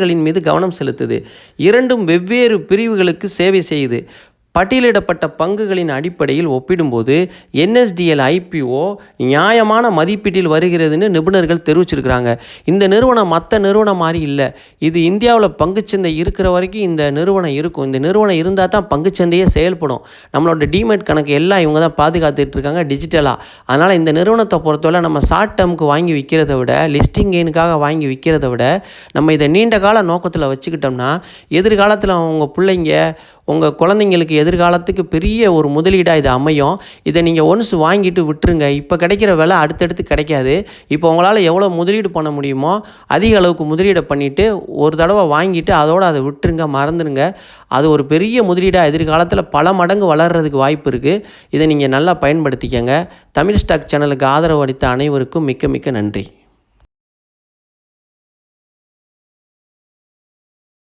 களின் மீது கவனம் செலுத்துது. இரண்டும் வெவ்வேறு பிரிவுகளுக்கு சேவை செய்யுது. பட்டியலிடப்பட்ட பங்குகளின் அடிப்படையில் ஒப்பிடும்போது NSDL IPO நியாயமான மதிப்பீட்டில் வருகிறதுன்னு நிபுணர்கள் தெரிவிச்சிருக்கிறாங்க. இந்த நிறுவனம் மற்ற நிறுவனம் மாதிரி இல்லை. இது இந்தியாவில் பங்குச்சந்தை இருக்கிற வரைக்கும் இந்த நிறுவனம் இருக்கும். இந்த நிறுவனம் இருந்தால் தான் பங்குச்சந்தையே செயல்படும். நம்மளோட டிமேட் கணக்கு எல்லாம் இவங்க தான் பாதுகாத்துட்டு இருக்காங்க டிஜிட்டலாக. அதனால் இந்த நிறுவனத்தை பொறுத்தவரை நம்ம ஷார்ட் டேர்முக்கு வாங்கி விற்கிறத விட, லிஸ்டிங் கெயினுக்காக வாங்கி விற்கிறத விட, நம்ம இதை நீண்ட கால நோக்கத்தில் வச்சுக்கிட்டோம்னா எதிர்காலத்தில் உங்கள் பிள்ளைங்க, உங்கள் குழந்தைங்களுக்கு எதிர்காலத்துக்கு பெரிய ஒரு முதலீடாக இது அமையும். இதை நீங்கள் ஒன்ஸ் வாங்கிட்டு விட்டுருங்க. இப்போ கிடைக்கிற விலை அடுத்தடுத்து கிடைக்காது. இப்போ உங்களால் எவ்வளோ முதலீடு பண்ண முடியுமோ அதிக அளவுக்கு முதலீடை பண்ணிவிட்டு ஒரு தடவை வாங்கிட்டு அதோடு அதை விட்டுருங்க, மறந்துடுங்க. அது ஒரு பெரிய முதலீடாக எதிர்காலத்தில் பல மடங்கு வளர்கிறதுக்கு வாய்ப்பு இருக்குது. இதை நீங்கள் நல்லா பயன்படுத்திக்கங்க. தமிழ் ஸ்டாக் சேனலுக்கு ஆதரவு அளித்த அனைவருக்கும் மிக்க மிக்க நன்றி.